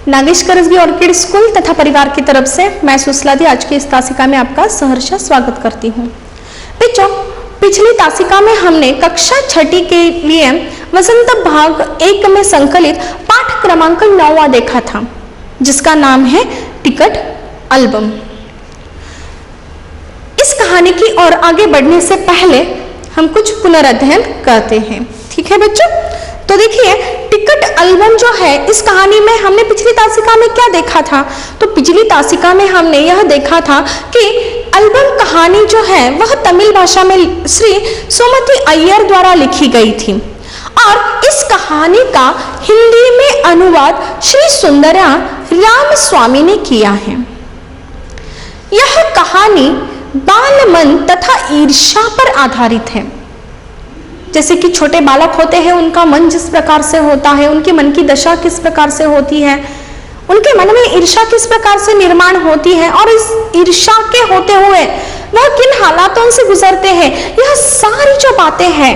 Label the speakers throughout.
Speaker 1: Nagesh करसबी orchid school तथा परिवार की तरफ से मैं सुसलादी आज की इस तासिका में आपका सहर्ष स्वागत करती हूँ। बच्चों, पिछली तासिका में हमने कक्षा छठी के लिए वसंत भाग 1 में संकलित पाठ क्रमांक 9 देखा था, जिसका नाम है टिकट एल्बम। इस कहानी की ओर आगे बढ़ने से पहले हम कुछ पुनर्अध्ययन करते हैं। ठीक है बच्चों, तो देखिए टिकट एल्बम जो है, इस कहानी में हमने पिछली तासिका में क्या देखा था? तो पिछली तासिका में हमने यह देखा था कि एल्बम कहानी जो है वह तमिल भाषा में श्री सुमति अय्यर द्वारा लिखी गई थी और इस कहानी का हिंदी में अनुवाद श्री सुंदरा रामस्वामी ने किया है। यह कहानी बाल मन तथा ईर्ष्या पर आधारित है। जैसे कि छोटे बालक होते हैं, उनका मन जिस प्रकार से होता है, उनके मन की दशा किस प्रकार से होती है, उनके मन में ईर्ष्या किस प्रकार से निर्माण होती है और इस ईर्ष्या के होते हुए वह किन हालातों से गुजरते हैं, यह सारी जो बातें हैं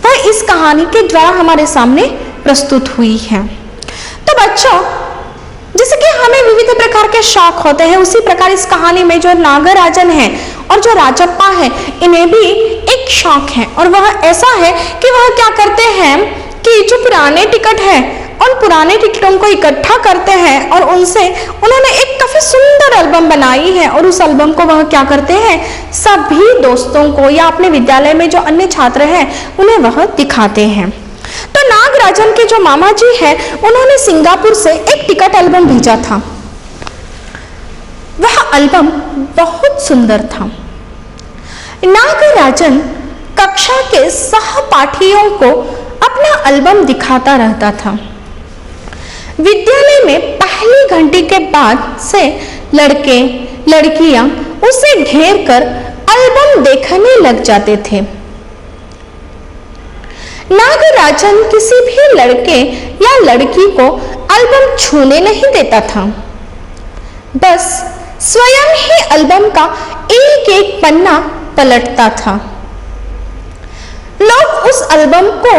Speaker 1: वह इस कहानी के द्वारा हमारे सामने प्रस्तुत हुई है। तो बच्चों, जैसे कि हमें विविध प्रकार के शौक होते हैं, उसी प्रकार इस कहानी में जो नागराजन है और जो राजप्पा है, इन्हें भी एक शौक है और वह ऐसा है कि वह क्या करते हैं कि जो पुराने टिकट है उन पुराने टिकटों को इकट्ठा करते हैं और उनसे उन्होंने एक काफी सुंदर एल्बम बनाई है और उस एल्बम को वह क्या करते हैं, सभी दोस्तों को या अपने विद्यालय में जो अन्य छात्र हैं उन्हें वह दिखाते हैं। तो नागराजन के जो मामा जी हैं, उन्होंने सिंगापुर से एक टिकट एल्बम भेजा था। वह एल्बम बहुत सुंदर था। नागराजन कक्षा के सहपाठियों को अपना एल्बम दिखाता रहता था। विद्यालय में पहली घंटी के बाद से लड़के लड़कियां उसे घेर कर एल्बम देखने लग जाते थे। नागराजन किसी भी लड़के या लड़की को एल्बम छूने नहीं देता था, बस स्वयं ही एल्बम का एक एक पन्ना पलटता था। लोग उस एल्बम को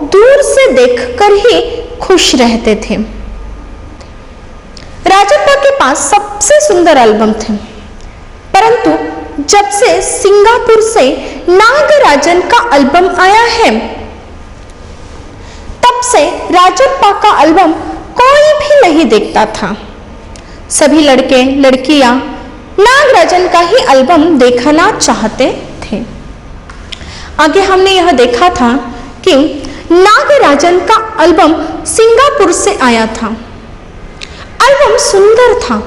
Speaker 1: दूर से देखकर ही खुश रहते थे। राजप्पा के पास सबसे सुंदर एल्बम थे, परंतु जब से सिंगापुर से नागराजन का एल्बम आया है, तब से राजप्पा का एल्बम कोई भी नहीं देखता था। सभी लड़के लड़कियां नागराजन का ही एल्बम देखना चाहते थे। आगे हमने यह देखा था कि नागराजन का एल्बम सिंगापुर से आया था। एल्बम सुंदर था,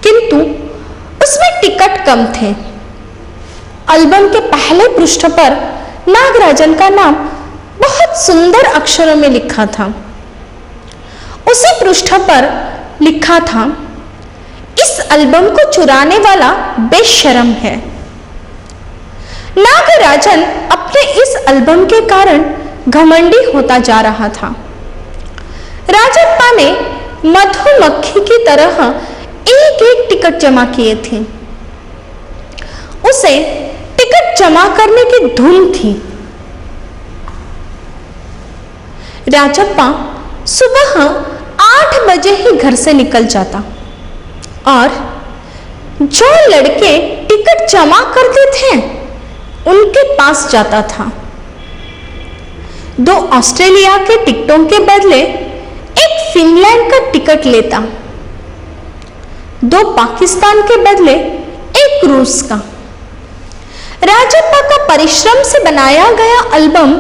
Speaker 1: किंतु उसमें टिकट कम थे। एल्बम के पहले पृष्ठ पर नागराजन का नाम बहुत सुंदर अक्षरों में लिखा था। उसी पृष्ठ पर लिखा था, इस एल्बम को चुराने वाला बेशर्म है। नागराजन अपने इस एल्बम के कारण घमंडी होता जा रहा था। राजप्पा ने मधुमक्खी की तरह एक एक टिकट जमा किए थे। उसे टिकट जमा करने की धुन थी। राजप्पा सुबह 8 बजे ही घर से निकल जाता और जो लड़के टिकट जमा करते थे उनके पास जाता था। 2 ऑस्ट्रेलिया के टिकटों के बदले एक फिनलैंड का टिकट लेता, 2 पाकिस्तान के बदले एक रूस का। राजप्पा का परिश्रम से बनाया गया एल्बम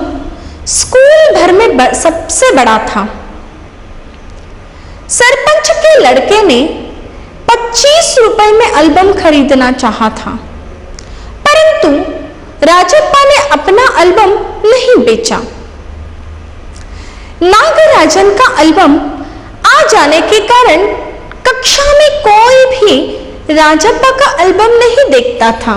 Speaker 1: स्कूल भर में सबसे बड़ा था। सरपंच के लड़के ने 25 रुपए में एल्बम खरीदना चाहा था, परंतु राजप्पा ने अपना एल्बम नहीं बेचा। नागराजन का एल्बम आ जाने के कारण कक्षा में कोई भी राजप्पा का एल्बम नहीं देखता था।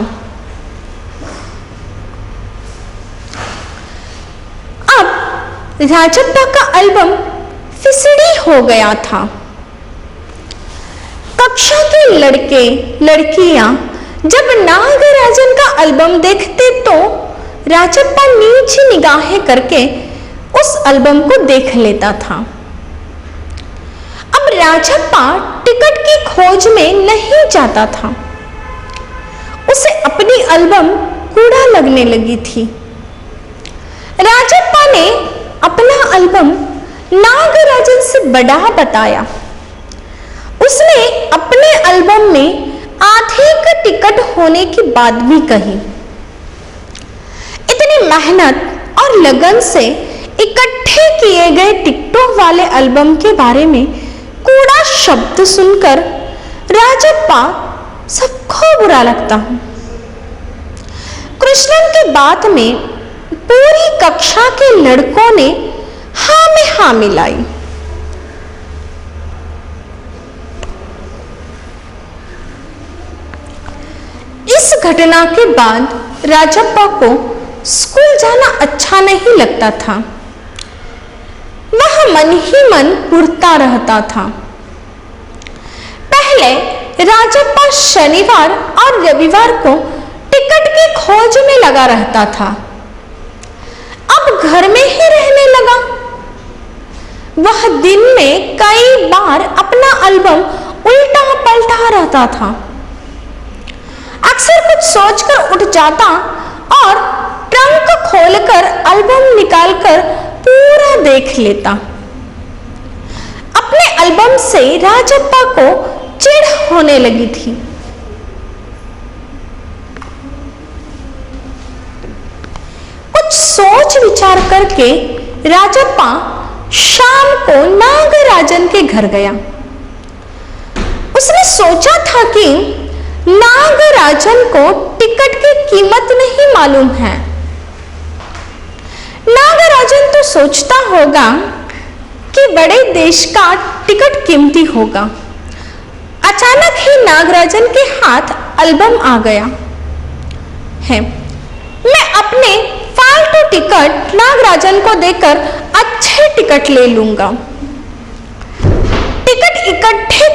Speaker 1: अब राजप्पा का एल्बम फिसड़ी हो गया था। कक्षा के लड़के लड़कियां जब नागराजन का एल्बम देखते तो राजप्पा नीची निगाहें करके उस एल्बम को देख लेता था। अब राजप्पा टिकट की खोज में नहीं जाता था। उसे अपनी एल्बम कूड़ा लगने लगी थी। राजप्पा ने अपना एल्बम नागराजन से बड़ा बताया। उसने अपने एल्बम में आधे का टिकट होने की बात भी कही। इतनी मेहनत और लगन से इकट्ठे किए गए टिकटों वाले एल्बम के बारे में कूड़ा शब्द सुनकर राजप्पा सबको बुरा लगता है। कृष्णन की बात में पूरी कक्षा के लड़कों ने हाँ में हाँ मिलाई। इस घटना के बाद राजप्पा को स्कूल जाना अच्छा नहीं लगता था। वह मन ही मन घुरता रहता था। पहले राजप्पा शनिवार और रविवार को टिकट की खोज में लगा रहता था। अब घर में ही रहने लगा। वह दिन में कई बार अपना एल्बम उल्टा पलटा रहता था। अक्सर कुछ सोचकर उठ जाता और ट्रंक खोलकर एल्बम निकालकर पूरा देख लेता। अपने एल्बम से राजप्पा को चिढ़ होने लगी थी। कुछ सोच विचार करके राजप्पा शाम को नागराजन के घर गया। उसने सोचा था कि नागराजन को टिकट की कीमत नहीं मालूम है। नागराजन तो सोचता होगा कि बड़े देश का टिकट कीमती होगा। अचानक ही नागराजन के हाथ एल्बम आ गया है। मैं अपने फालतू टिकट नागराजन को देकर अच्छे टिकट ले लूंगा। टिकट इकट्ठे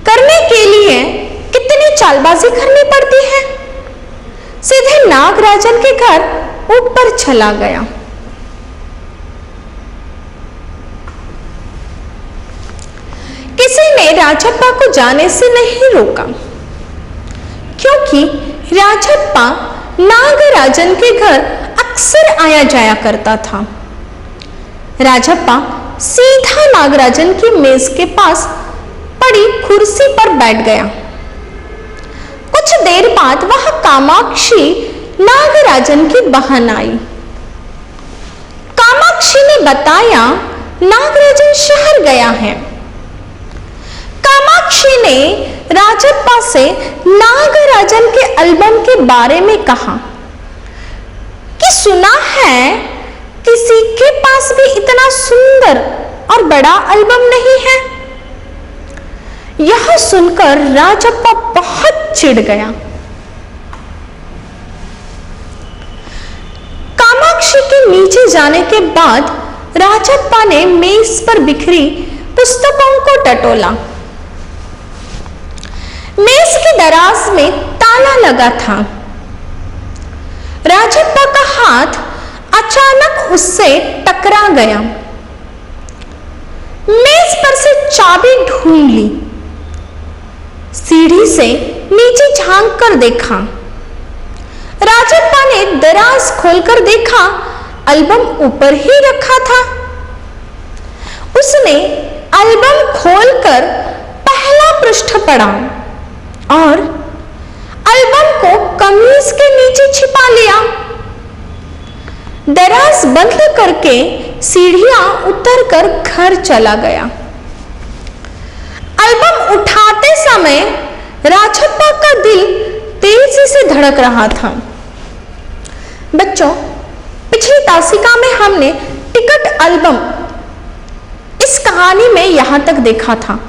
Speaker 1: करने के लिए कितनी चालबाजी करनी पड़ती है। सीधे नागराजन के घर ऊपर चला गया। किसी ने राजप्पा को जाने से नहीं रोका, क्योंकि राजप्पा नागराजन के घर अक्सर आया जाया करता था। राजप्पा सीधा नागराजन की मेज के पास पड़ी कुर्सी पर बैठ गया। कुछ देर बाद वह कामाक्षी नागराजन की बहन आई। कामाक्षी ने बताया नागराजन शहर गया है। कामाक्षी ने राजप्पा से नागराजन के एल्बम के बारे में कहा कि सुना है किसी के पास भी इतना सुंदर और बड़ा एल्बम नहीं है। यह सुनकर राजप्पा बहुत चिढ़ गया। कामाक्षी के नीचे जाने के बाद राजप्पा ने मेज पर बिखरी पुस्तकों को टटोला। मेज की दराज में ताला लगा था। राजप्पा का हाथ अचानक उससे टकरा गया। मेज पर से चाबी ढूंढ ली। सीढ़ी से नीचे झांक कर देखा। राजप्पा ने दराज खोलकर देखा, एल्बम ऊपर ही रखा था। उसने एल्बम खोलकर पहला पृष्ठ पढ़ा और एल्बम को कमीज के नीचे छिपा लिया। दराज बंद करके सीढ़ियां उतरकर घर चला गया। एल्बम उठाते समय राजप्पा का दिल तेजी से धड़क रहा था। बच्चों, पिछली तासिका में हमने टिकट एल्बम इस कहानी में यहां तक देखा था।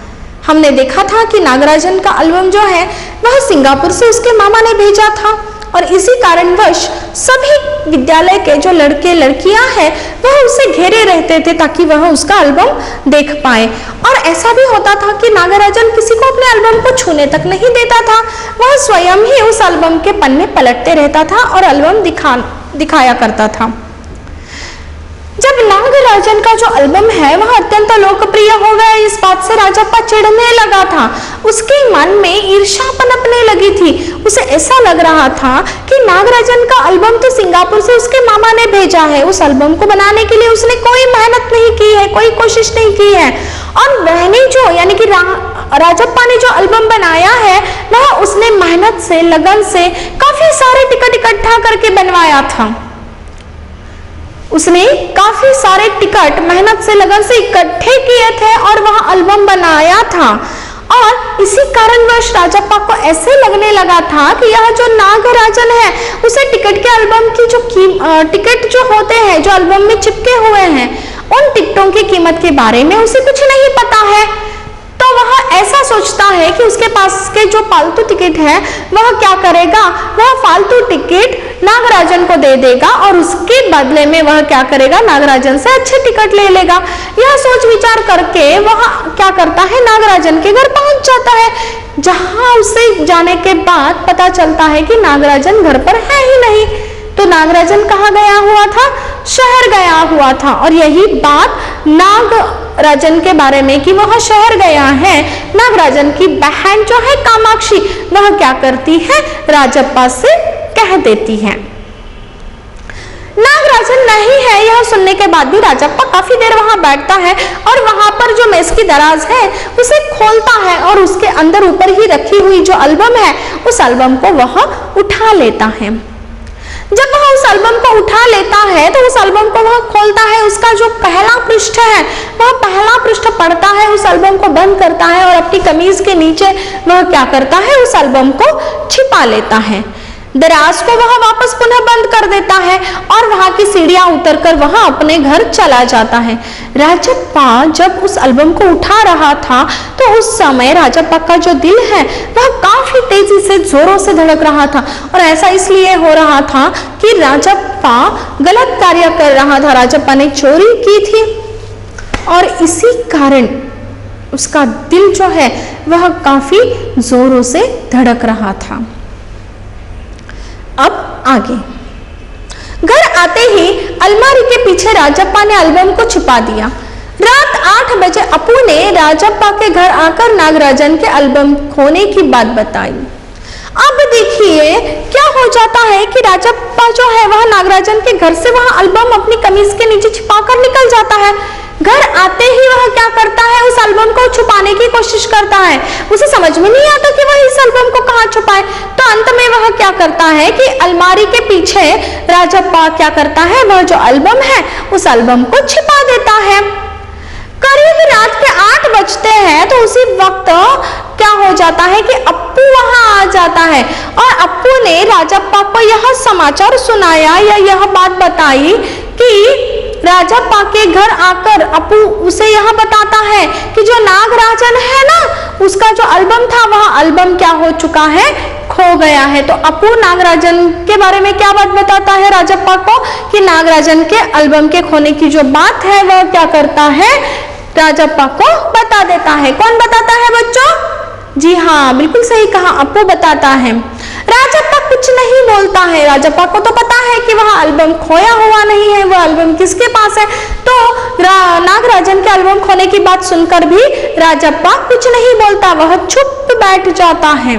Speaker 1: हमने देखा था कि नागराजन का एल्बम जो है वह सिंगापुर से उसके मामा ने भेजा था और इसी कारणवश सभी विद्यालय के जो लड़के लड़कियां हैं वह उसे घेरे रहते थे ताकि वह उसका एल्बम देख पाए। और ऐसा भी होता था कि नागराजन किसी को अपने एल्बम को छूने तक नहीं देता था, वह स्वयं ही उस एल्बम के पन्ने पलटते रहता था और एल्बम दिखाया करता था। जब नागराजन का जो एल्बम है वह अत्यंत लोकप्रिय हो गया, इस बात से राजप्पा चिढ़ने लगा था। उसके मन में ईर्ष्या पनपने लगी थी। उसे ऐसा लग रहा था कि नागराजन का एल्बम तो सिंगापुर से उसके मामा ने भेजा है, उस एल्बम को बनाने के लिए उसने कोई मेहनत नहीं की है, कोई कोशिश नहीं की है। और मैंने जो यानी कि राजप्पा ने जो एल्बम बनाया है वह उसने मेहनत से, लगन से काफी सारे टिकट इकट्ठा करके बनवाया था। उसने काफी सारे टिकट मेहनत से, लगन से इकट्ठे किए थे और वह एल्बम बनाया था। और इसी कारणवश राजप्पा को ऐसे लगने लगा था कि यह जो नागराजन है उसे टिकट के एल्बम की जो टिकट जो होते हैं, जो एल्बम में चिपके हुए हैं, उन टिकटों की कीमत के बारे में उसे कुछ नहीं पता है। तो वह ऐसा सोचता है कि उसके पास के जो फालतू टिकट है वह क्या करेगा, वह फालतू टिकट नागराजन को दे देगा और उसके बदले में वह क्या करेगा, नागराजन से अच्छे टिकट ले लेगा। यह सोच विचार करके वह क्या करता है, नागराजन के घर पहुंच जाता है, जहां उसे जाने के बाद पता चलता है कि नागराजन घर पर है ही नहीं। तो नागराजन कहाँ गया हुआ था, शहर गया हुआ था। और यही बात नागराजन के बारे में कि वह शहर गया है, नागराजन की बहन जो है कामाक्षी वह क्या करती है, राजप्पा से कह देती है। नागराजन नहीं है यह सुनने के बाद भी राजप्पा काफी देर वहां बैठता है और वहां पर जो मेज की दराज है उसे खोलता है और उसके अंदर ऊपर ही रखी हुई जो एल्बम है उस एल्बम को वह उठा लेता है। जब वह उस एल्बम को उठा लेता है तो उस एल्बम को वह खोलता है, उसका जो पहला पृष्ठ है वह पहला पृष्ठ पढ़ता है, उस एल्बम को बंद करता है और अपनी कमीज के नीचे वह क्या करता है, उस एल्बम को छिपा लेता है। दराज को वह वापस पुनः बंद कर देता है और वहां की सीढ़ियां उतरकर वह अपने घर चला जाता है। राजप्पा जब उस एल्बम को उठा रहा था तो उस समय राजप्पा का जो दिल है वह काफी तेजी से, जोरों से धड़क रहा था। और ऐसा इसलिए हो रहा था कि राजप्पा गलत कार्य कर रहा था, राजप्पा ने चोरी की थी और इसी कारण उसका दिल जो है वह काफी जोरों से धड़क रहा था। अब आगे, घर आते ही अलमारी के पीछे राजप्पा ने एल्बम को छुपा दिया। रात 8 बजे अपू ने राजप्पा के घर आकर नागराजन के एल्बम खोने की बात बताई। अब देखिए क्या हो जाता है कि राजप्पा जो है वह नागराजन के घर से वह एल्बम अपनी कमीज के नीचे छिपाकर निकल जाता है। घर आते ही वह क्या करता है, उस एल्बम को छुपाने की कोशिश करता है। उसे समझ में नहीं आता कि वह इस एल्बम को कहाँ छुपाए। तो अंत में वह क्या करता है कि अलमारी के पीछे राजप्पा क्या करता है, वह जो एल्बम है उस एल्बम को छिपा देता है। करीब रात के 8 बजते हैं तो उसी वक्त क्या हो जाता है कि अप्पू वहां आ जाता है और अप्पू ने राजप्पा को यह समाचार सुनाया या यह बात बताई कि राजप्पा के घर आकर अप्पू उसे यह बताता है कि जो नागराजन है ना, उसका जो एल्बम था वह एल्बम क्या हो चुका है, खो गया है। तो अप्पू नागराजन के बारे में क्या बात बताता है राजप्पा को कि नागराजन के एल्बम के खोने की जो बात है वह क्या करता है, राजप्पा को बता देता है। कौन बताता है बच्चों? जी हाँ, बिल्कुल सही कहा, अप्पू बताता है। राजप्पा कुछ नहीं बोलता है, राजप्पा को तो पता है कि वह एल्बम खोया हुआ नहीं है, वह एल्बम किसके पास है। तो नागराजन के एल्बम खोने की बात सुनकर भी राजप्पा कुछ नहीं बोलता, वह चुप बैठ जाता है।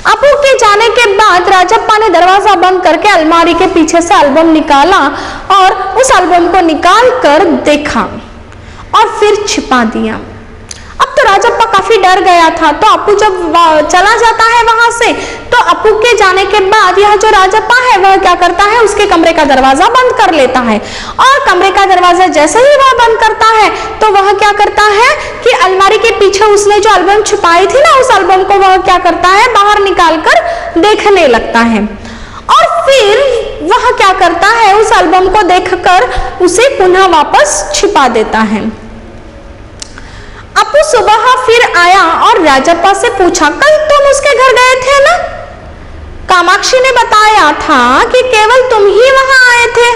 Speaker 1: अप्पू के जाने के बाद राजप्पा ने दरवाजा बंद करके अलमारी के पीछे से एल्बम निकाला और उस एल्बम को निकाल कर देखा और फिर छिपा दिया। अब तो राजप्पा काफी डर गया था। तो अप्पू जब चला जाता है वहां से तो अप्पू के जाने के बाद यह जो राजप्पा है वह क्या करता है, उसके कमरे का दरवाजा बंद कर लेता है और कमरे का दरवाजा जैसे ही वह बंद करता है तो वह क्या करता है कि अलमारी के पीछे उसने जो एल्बम छुपाई थी ना, उस एल्बम को वह क्या करता है, बाहर निकाल कर देखने लगता है और फिर वह क्या करता है, उस एल्बम को देखकर उसे पुनः वापस छिपा देता है। अप्पू सुबह फिर आया और राजप्पा से पूछा, कल तुम उसके घर गए थे ना? कामाक्षी ने बताया था कि केवल तुम ही वहां आए थे।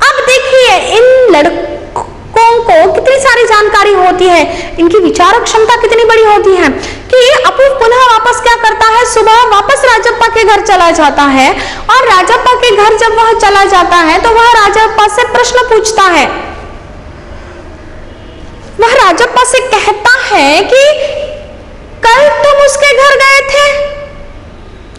Speaker 1: अब देखिए इन लड़कों को कितनी सारी जानकारी होती है, इनकी विचार क्षमता कितनी बड़ी होती है कि अपू पुनः वापस क्या करता है, सुबह वापस राजप्पा के घर चला जाता है और राजप्पा के घर जब वह चला जाता है तो वह राजप्पा से प्रश्न पूछता है। वह राजप्पा से कहता है कि कल तुम उसके घर गए थे,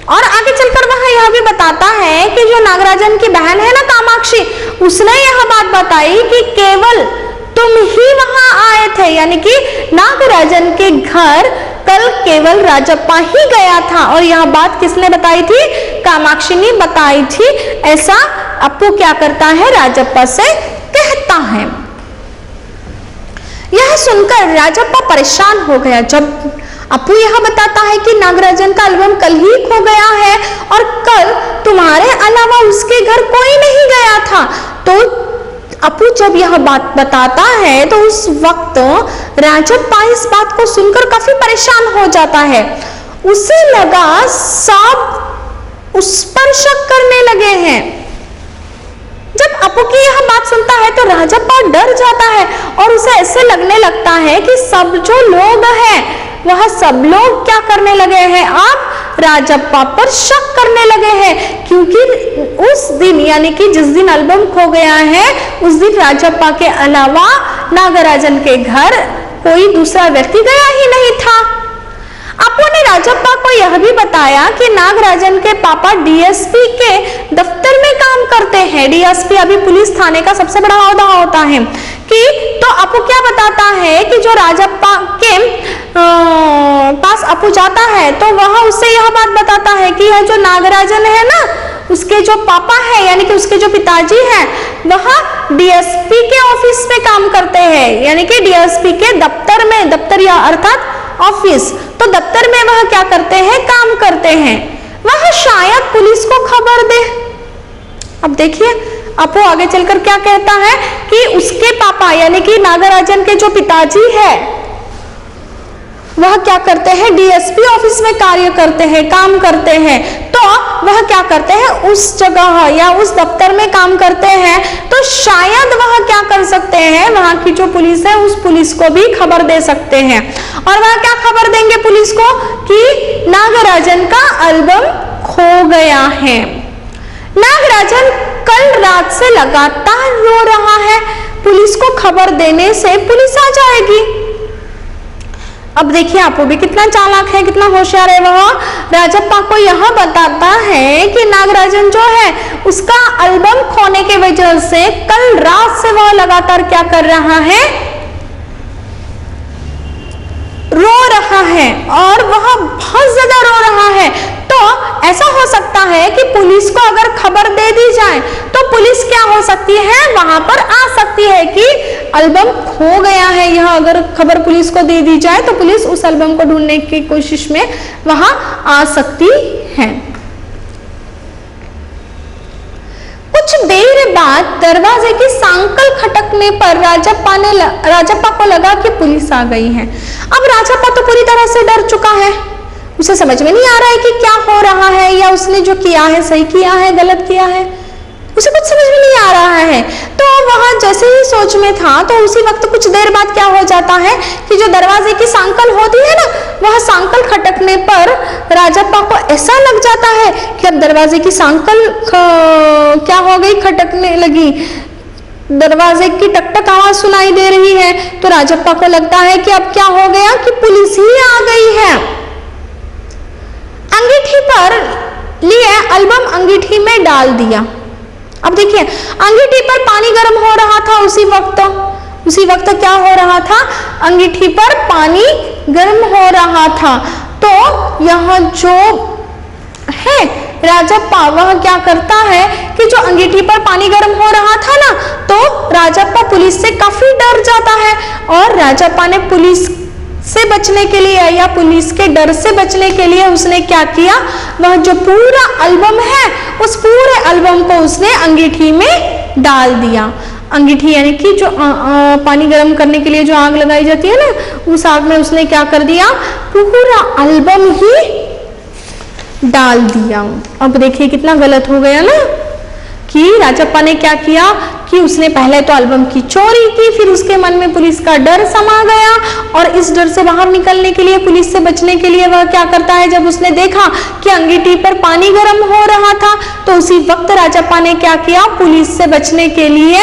Speaker 1: और आगे चलकर वह यह भी बताता है कि जो नागराजन की बहन है ना कामाक्षी, उसने यह बात बताई कि केवल तुम ही वहां आए थे, यानी कि नागराजन के घर कल केवल राजप्पा ही गया था। और यह बात किसने बताई थी, कामाक्षी ने बताई थी। ऐसा अपू क्या करता है, राजप्पा से कहता है। यह सुनकर राजप्पा परेशान हो गया। जब अपू यह बताता है कि नागराजन का एल्बम कल ही खो गया है और कल तुम्हारे अलावा उसके घर कोई नहीं गया था, तो अपू जब यह बात बताता है तो उस वक्त राजप्पा इस बात को सुनकर काफी परेशान हो जाता है। उसे लगा सब उस पर शक करने लगे हैं। जब अपू की यह बात सुनता है तो राजप्पा डर जाता है और उसे ऐसे लगने लगता है कि सब जो लोग हैं वह सब लोग क्या करने लगे हैं, आप राजप्पा पर शक करने लगे हैं, क्योंकि उस दिन यानी कि जिस दिन एल्बम खो गया है उस दिन राजप्पा के अलावा नागराजन के घर कोई दूसरा व्यक्ति गया ही नहीं था। अपू ने राजप्पा को यह भी बताया कि नागराजन के पापा डीएसपी के दफ्तर में काम करते हैं। डीएसपी अभी पुलिस थाने का सबसे बड़ा ओहदा होता है कि तो अपू क्या बताता है कि जो राजप्पा के पास अपू जाता है तो वह उससे यह बात बताता है कि यह जो नागराजन है ना, उसके जो पापा है यानी कि उसके जो पिताजी हैं वह डीएसपी के ऑफिस में काम करते हैं, यानी कि डीएसपी के दफ्तर में, दफ्तर या अर्थात ऑफिस, तो दफ्तर में वह क्या करते हैं, काम करते हैं। वह शायद पुलिस को खबर दे। अब देखिए अपू आगे चलकर क्या कहता है कि उसके पापा यानी कि नागराजन के जो पिताजी है वह क्या करते हैं, डीएसपी ऑफिस में कार्य करते हैं, काम करते हैं, तो वह क्या करते हैं, उस जगह या उस दफ्तर में काम करते हैं, तो शायद वह क्या कर सकते हैं, वहां की जो पुलिस है उस पुलिस को भी खबर दे सकते हैं। और वह क्या खबर देंगे पुलिस को कि नागराजन का एल्बम खो गया है। नागराजन कल रात से लगातार रो रहा है, पुलिस को खबर देने से पुलिस आ जाएगी। अब देखिए आपू भी कितना चालाक है, कितना होशियार है। वह राजप्पा को यह बताता है कि नागराजन जो है उसका एल्बम खोने की वजह से कल रात से वह लगातार क्या कर रहा है, रो रहा है और वह बहुत ज्यादा रो रहा है। तो ऐसा हो सकता है कि पुलिस को अगर खबर दे दी जाए तो पुलिस क्या हो सकती है, वहां पर आ सकती है कि एल्बम खो गया है। यह अगर खबर पुलिस को दे दी जाए तो पुलिस उस एल्बम को ढूंढने की कोशिश में वहां आ सकती है। कुछ देर बाद दरवाजे की सांकल खटकने पर राजप्पा को लगा कि पुलिस आ गई है। अब राजप्पा तो पूरी तरह से डर चुका है, उसे समझ में नहीं आ रहा है कि क्या हो रहा है या उसने जो किया है सही किया है गलत किया है, उसे कुछ समझ में नहीं आ रहा है। तो वहां जैसे ही सोच में था तो उसी वक्त कुछ देर बाद क्या हो जाता है कि जो दरवाजे की सांकल होती है ना, वह सांकल खटकने पर राजप्पा को ऐसा लग जाता है कि अब दरवाजे की सांकल क्या हो गई, खटकने लगी, दरवाजे की टकटक आवाज सुनाई दे रही है। तो राजप्पा को लगता है कि अब क्या हो गया कि पुलिस ही आ गई है। अंगीठी पर लिए एल्बम अंगीठी में डाल दिया। अब देखिए अंगीठी पर पानी गर्म हो रहा था, उसी वक्त क्या हो रहा था, अंगीठी पर पानी गर्म हो रहा था। तो यह जो है राजप्पा वह क्या करता है कि जो अंगीठी पर पानी गर्म हो रहा था ना, तो राजप्पा पुलिस से काफी डर जाता है और राजप्पा ने पुलिस से बचने के लिए या पुलिस के डर से बचने के लिए उसने क्या किया, वह जो पूरा एल्बम है उस पूरे एल्बम को उसने अंगीठी में डाल दिया। अंगीठी यानी कि जो पानी गर्म करने के लिए जो आग लगाई जाती है ना, उस आग में उसने क्या कर दिया, पूरा एल्बम ही डाल दिया। अब देखिए कितना गलत हो गया ना कि राजप्पा ने क्या किया कि उसने पहले तो एल्बम की चोरी की, फिर उसके मन में पुलिस का डर समा गया और इस डर से बाहर निकलने के लिए, पुलिस से बचने के लिए वह क्या करता है, जब उसने देखा कि अंगीठी पर पानी गर्म हो रहा था तो उसी वक्त राजप्पा ने क्या किया, पुलिस से बचने के लिए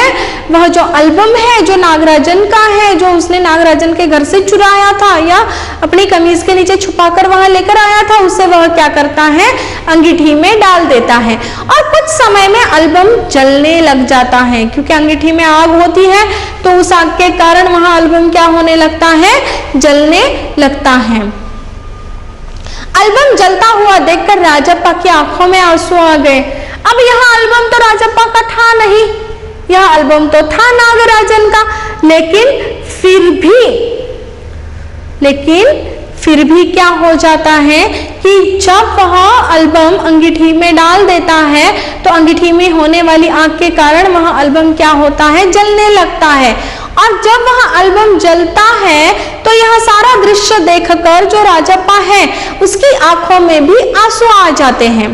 Speaker 1: वह जो एल्बम है जो नागराजन का है, जो उसने नागराजन के घर से चुराया था या अपनी कमीज के नीचे छुपाकर वहां लेकर आया था, उससे वह क्या करता है, अंगीठी में डाल देता है और कुछ समय में एल्बम जलने लग जाता है, क्योंकि अंगीठी में आग होती है तो उस आग के कारण वहां एल्बम क्या होने लगता है, जलने लगता है। एल्बम जलता हुआ देखकर राजप्पा की आंखों में आंसू आ गए। अब यह एल्बम तो राजप्पा का था नहीं, यह एल्बम तो था नागराजन का, लेकिन फिर भी क्या हो जाता है कि जब वह एल्बम अंगीठी में डाल देता है तो अंगीठी में होने वाली आग के कारण वह एल्बम क्या होता है, जलने लगता है। और जब वह एल्बम जलता है तो यह सारा दृश्य देखकर जो राजप्पा है उसकी आंखों में भी आंसू आ जाते हैं।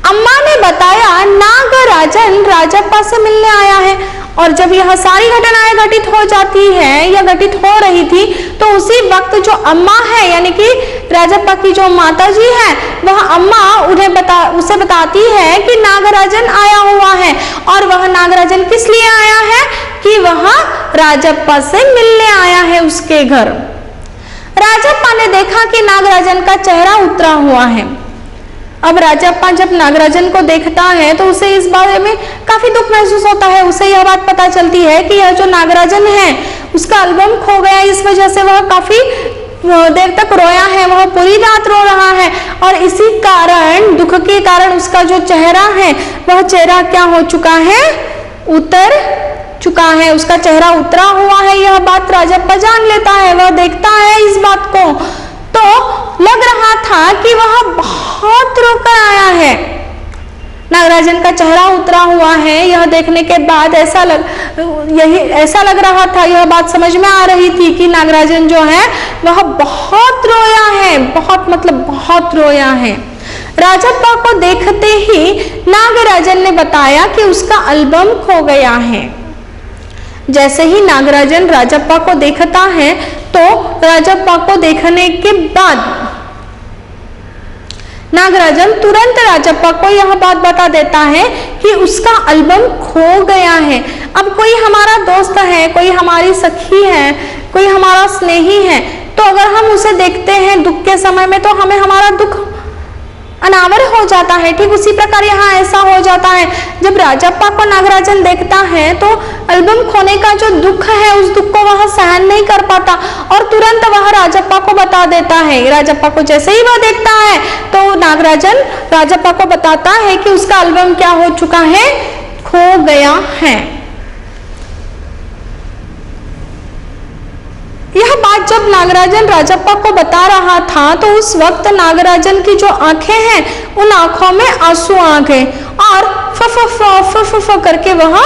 Speaker 1: अम्मा ने बताया नागराजन राजप्पा से मिलने आया है और जब यह सारी घटनाएं घटित हो जाती है या घटित हो रही थी तो उसी वक्त जो अम्मा है यानी कि राजप्पा की जो माताजी है वह अम्मा उसे बताती है कि नागराजन आया हुआ है और वह नागराजन किस लिए आया है कि वह राजप्पा से मिलने आया है उसके घर। राजप्पा ने देखा कि नागराजन का चेहरा उतरा हुआ है। अब राजप्पा जब नागराजन को देखता है तो उसे इस बारे में काफी दुख महसूस होता है। उसे यह बात पता चलती है कि यह जो नागराजन है उसका एल्बम खो गया, इस वजह से वह काफी देर तक रोया है, वह पूरी रात रो रहा है और इसी कारण, दुख के कारण उसका जो चेहरा है वह चेहरा क्या हो चुका है, उतर चुका है, उसका चेहरा उतरा हुआ है। यह बात राजप्पा जान लेता है, वह देखता है इस बात को तो लग रहा था कि वह बहुत रोकर आया है। नागराजन का चेहरा उतरा हुआ है, यह देखने के बाद ऐसा लग रहा था, यह बात समझ में आ रही थी कि नागराजन जो है वह बहुत रोया है, बहुत रोया है। राजप्पा को देखते ही नागराजन ने बताया कि उसका एल्बम खो गया है। जैसे ही नागराजन राजप्पा को देखता है तो राजप्पा को देखने के बाद नागराजन तुरंत राजप्पा को यह बात बता देता है कि उसका एल्बम खो गया है। अब कोई हमारा दोस्त है, कोई हमारी सखी है, कोई हमारा स्नेही है, तो अगर हम उसे देखते हैं दुख के समय में तो हमें हमारा दुख अनावर हो जाता है। ठीक उसी प्रकार यहाँ ऐसा हो जाता है, जब राजप्पा को नागराजन देखता है तो एल्बम खोने का जो दुख है उस दुख को वह सहन नहीं कर पाता और तुरंत वह राजप्पा को बता देता है। राजप्पा को जैसे ही वह देखता है तो नागराजन राजप्पा को बताता है कि उसका एल्बम क्या हो चुका है, खो गया है। यह बात जब नागराजन राजप्पा को बता रहा था तो उस वक्त नागराजन की जो आंखें हैं उन आंखों में आंसू आ गए और फ करके वह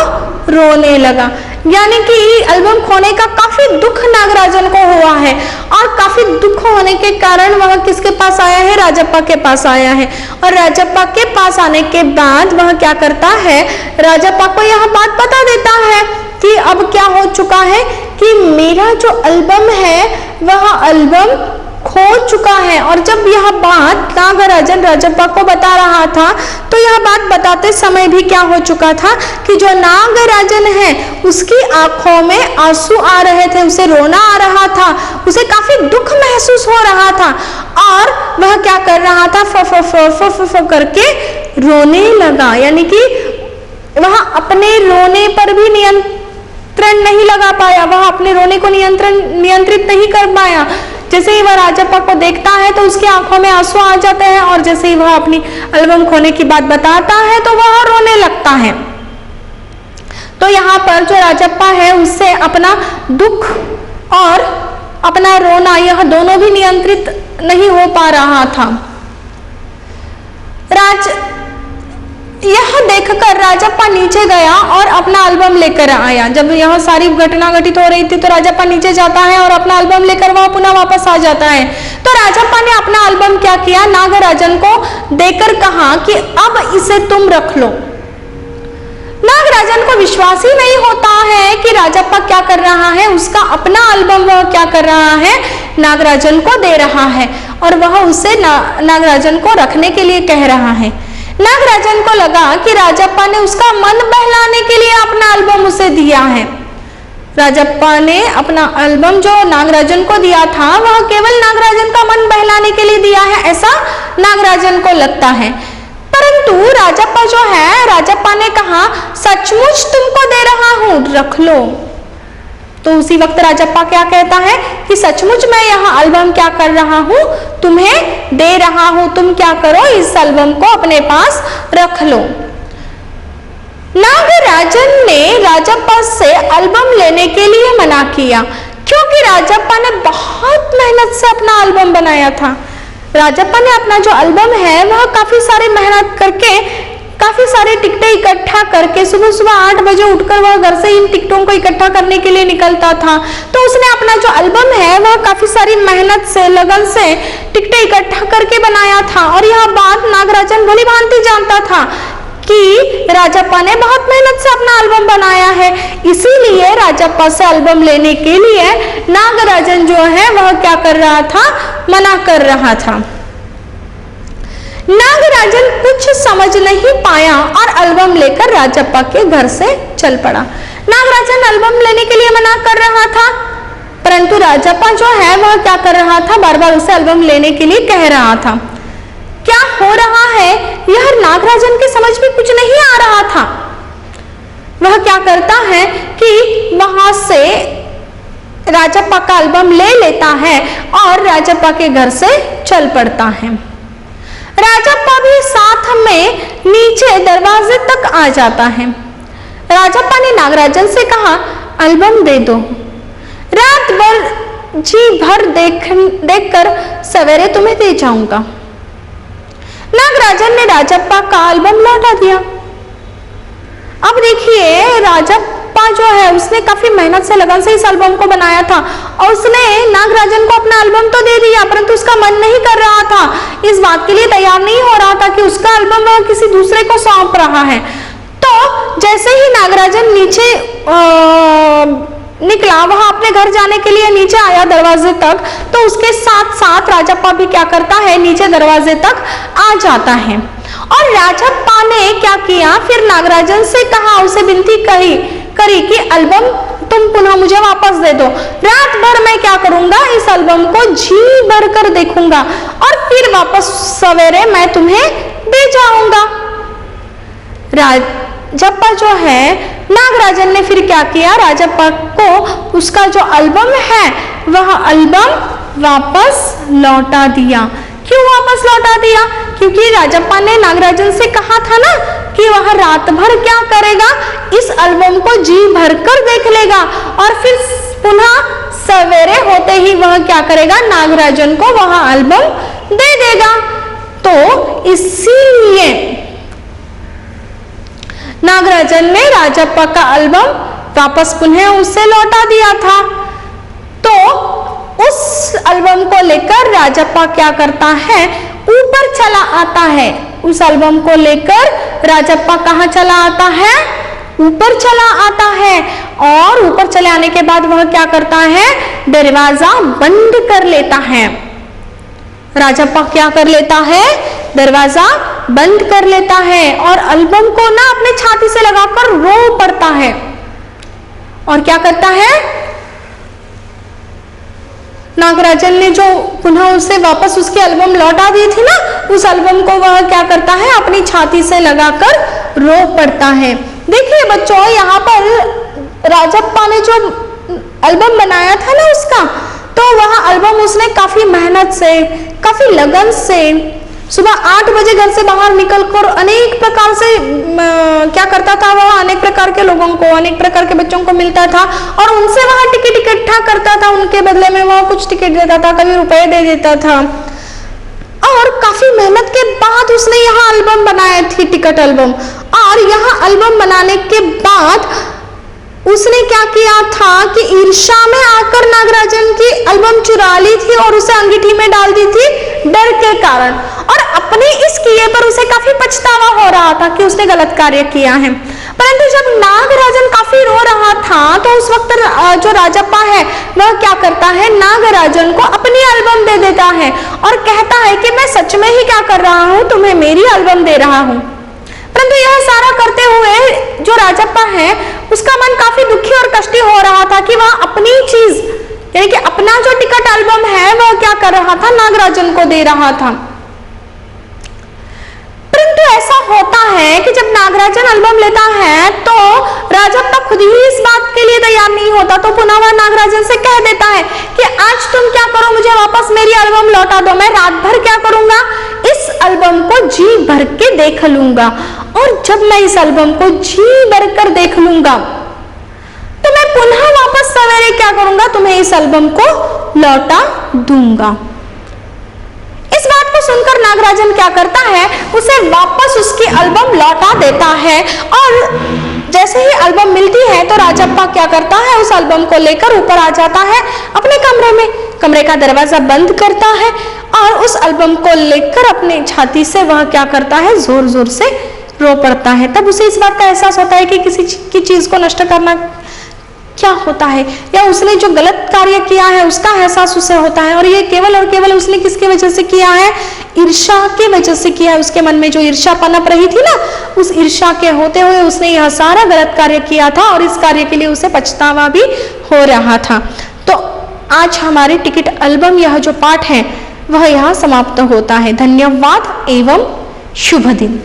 Speaker 1: रोने लगा। यानी कि एल्बम खोने का काफी दुख नागराजन को हुआ है और काफी दुख होने के कारण वह किसके पास आया है, राजप्पा के पास आया है। और राजप्पा के पास आने के बाद वह क्या करता है, राजप्पा को यह बात बता देता है कि अब क्या हो चुका है कि मेरा जो एल्बम है वह एल्बम खो चुका है। और जब यह बात नागराजन राजप्पा को बता रहा था तो यह बात बताते समय भी क्या हो चुका था कि जो नागराजन है उसकी आंखों में आंसू आ रहे थे, उसे रोना आ रहा था, उसे काफी दुख महसूस हो रहा था और वह क्या कर रहा था, फ करके रोने लगा। यानी कि वह अपने रोने पर भी नियंत्रण नहीं लगा पाया, वह अपने रोने को नियंत्रित नहीं कर पाया। जैसे ही वह राजप्पा को देखता है तो उसकी आंखों में आंसू आ जाते हैं और जैसे ही वह अपनी एल्बम खोने की बात बताता है तो वह रोने लगता है। तो यहाँ पर जो राजप्पा है उससे अपना दुख और अपना रोना यह दोनों भी नियंत्रित नहीं हो पा रहा था। यह देखकर राजप्पा नीचे गया और अपना एल्बम लेकर आया। जब यह सारी घटना घटित हो रही थी तो राजप्पा नीचे जाता है और अपना एल्बम लेकर वह पुनः वापस आ जाता है। तो राजप्पा ने अपना एल्बम क्या किया, नागराजन को देकर कहा कि अब इसे तुम रख लो। नागराजन को विश्वास ही नहीं होता है कि राजप्पा क्या कर रहा है, उसका अपना एल्बम वह क्या कर रहा है, नागराजन को दे रहा है और वह उसे नागराजन को रखने के लिए कह रहा है। नागराजन को लगा कि राजप्पा ने उसका मन बहलाने के लिए अपना एल्बम उसे दिया है। राजप्पा ने अपना एल्बम जो नागराजन को दिया था वह केवल नागराजन का मन बहलाने के लिए दिया है, ऐसा नागराजन को लगता है। परंतु राजप्पा जो है, राजप्पा ने कहा सचमुच तुमको दे रहा हूं, रख लो। तो उसी वक्त राजप्पा क्या कहता है कि सचमुच मैं यह एल्बम क्या कर रहा हूं, तुम्हें दे रहा हूं, तुम क्या करो, इस एल्बम को अपने पास रख लो। नागराजन ने राजप्पा से एल्बम लेने के लिए मना किया क्योंकि राजप्पा ने बहुत मेहनत से अपना एल्बम बनाया था। राजप्पा ने अपना जो एल्बम है वह काफी सारी मेहनत करके, काफी सारे टिकटें इकट्ठा करके सुबह सुबह 8 बजे उठकर वह घर से इन टिकटों को इकट्ठा करने के लिए निकलता था। तो उसने अपना जो एल्बम है वह काफी सारी मेहनत से, लगन से टिकटें इकट्ठा करके बनाया था और यह बात नागराजन भली भांति जानता था कि राजप्पा ने बहुत मेहनत से अपना एल्बम बनाया है। इसीलिए राजप्पा से एल्बम लेने के लिए नागराजन जो है वह क्या कर रहा था, मना कर रहा था। नागराजन कुछ समझ नहीं पाया और एल्बम लेकर राजप्पा के घर से चल पड़ा। नागराजन एल्बम लेने के लिए मना कर रहा था, परंतु राजप्पा जो है वह क्या कर रहा था, बार बार उसे एल्बम लेने के लिए कह रहा था। क्या हो रहा है यह नागराजन के समझ में कुछ नहीं आ रहा था। वह क्या करता है कि वहां से राजप्पा का एल्बम ले लेता है और राजप्पा के घर से चल पड़ता है। राजप्पा भी साथ में नीचे दरवाजे तक आ जाता है। राजप्पा ने नागराजन से कहा एल्बम दे दो, रात भर जी भर देखकर सवेरे तुम्हें दे जाऊंगा। नागराजन ने राजप्पा का एल्बम लौटा दिया। अब देखिए राजप्पा जो है उसने काफी मेहनत से, लगन से इस एल्बम को बनाया था और उसने नागराजन को अपना एल्बम तो दे दिया, परंतु उसका मन नहीं कर रहा था, इस बात के लिए तैयार नहीं हो रहा था कि उसका एल्बम वह किसी दूसरे को सौंप रहा है। तो जैसे ही नागराजन नीचे निकला, वह अपने घर जाने के लिए नीचे आया दरवाजे तक, तो उसके साथ साथ राजप्पा भी क्या करता है, नीचे दरवाजे तक आ जाता है। और राजप्पा ने क्या किया, फिर नागराजन से कहा, उसे विनती करी कि एल्बम तुम पुनः मुझे वापस दे दो, रात भर मैं क्या करूंगा, इस एल्बम को जी भर कर देखूंगा और फिर वापस सवेरे मैं तुम्हें दे जाऊंगा। राजप्पा जो है, नागराजन ने फिर क्या किया, राजप्पा को उसका जो एल्बम है वह एल्बम वापस लौटा दिया। क्यों वापस लौटा दिया? क्योंकि राजप्पा ने नागराजन से कहा था ना कि वह रात भर क्या करेगा, इस एल्बम को जी भर कर देख लेगा और फिर पुनः सवेरे होते ही वह क्या करेगा, नागराजन को वह एल्बम दे देगा। तो इसीलिए नागराजन ने राजप्पा का एल्बम वापस पुनः उसे लौटा दिया था। तो उस एल्बम को लेकर राजप्पा क्या करता है, ऊपर चला आता है। उस एल्बम को लेकर राजप्पा कहाँ चला आता है, ऊपर चला आता है और ऊपर चले आने के बाद वह क्या करता है, दरवाजा बंद कर लेता है। राजप्पा क्या कर लेता है, दरवाजा बंद कर लेता है और एल्बम को ना अपने छाती से लगाकर रो पड़ता है। और क्या करता है, नागराजन ने जो पुनः उसे वापस उसकी एल्बम लौटा दी थी ना, उस एल्बम को वह क्या करता है, अपनी छाती से लगाकर रो पड़ता है। देखिए बच्चों, यहाँ पर राजप्पा ने जो एल्बम बनाया था ना उसका, तो वह एल्बम उसने काफी मेहनत से, काफी लगन से सुबह 8 बजे घर से बाहर निकलकर अनेक प्रकार से क्या करता था, वह अनेक प्रकार के लोगों को, अनेक प्रकार के बच्चों को मिलता था और उनसे वह टिकट इकट्ठा करता था। उनके बदले में वह कुछ टिकट देता था, कभी रुपए दे देता था और काफी मेहनत के बाद उसने यहाँ एल्बम बनाया थी, टिकट एल्बम। और यहाँ एल्बम बनाने के बाद उसने क्या किया था कि ईर्ष्या में आकर नागराजन की एल्बम चुरा ली थी और उसे अंगीठी में डाल दी थी डर के कारण। और अपने इस किए पर उसे काफी पछतावा हो रहा था कि उसने गलत कार्य किया है। परंतु जब नागराजन काफी रो रहा था तो उस वक्त जो राजप्पा है वह क्या करता है, नागराजन को अपनी एल्बम दे देता है और कहता है कि मैं सच में ही क्या कर रहा हूं, तुम्हें मेरी एल्बम दे रहा हूं। परंतु यह सारा करते हुए जो राजप्पा है उसका मन काफी दुखी और कष्टी हो रहा था कि वह अपनी चीज यानी कि अपना जो टिकट एल्बम है वह क्या कर रहा था, नागराजन को दे रहा था। परंतु ऐसा होता है कि जब नागराजन एल्बम लेता है तो राजप्पा खुद ही इस बात के लिए तैयार नहीं होता, तो पुनः वह नागराजन से कह देता है कि आज तुम क्या करो, मुझे वापस मेरी एल्बम लौटा दो, मैं रात भर क्या करूंगा, इस एल्बम को जी भर के देख लूंगा। और जब मैं इस एल्बम को जी भर कर देख लूंगा तो मैं पुनः वापस सवेरे क्या करूंगा, तुम्हें इस एल्बम को लौटा दूंगा। इस बात को सुनकर नागराजन क्या करता है, उसे वापस उसकी एल्बम लौटा देता है। और जैसे ही एल्बम मिलती है तो राजप्पा क्या करता है, उस एल्बम को लेकर ऊपर आ जाता है अपने कमरे में, कमरे का दरवाजा बंद करता है और उस एल्बम को लेकर अपने छाती से वह क्या करता है, जोर जोर से रो पड़ता है। तब उसे इस बात का एहसास होता है कि किसी की चीज को नष्ट करना क्या होता है, या उसने जो गलत कार्य किया है उसका एहसास उसे होता है। और ये केवल और केवल उसने किसकी वजह से किया है, ईर्ष्या की वजह से किया है। उसके मन में जो ईर्ष्या पनप रही थी ना, उस ईर्ष्या के होते हुए उसने यह सारा गलत कार्य किया था और इस कार्य के लिए उसे पछतावा भी हो रहा था। तो आज हमारी टिकट एल्बम यह जो पाठ है वह यहाँ समाप्त होता है। धन्यवाद एवं शुभ दिन।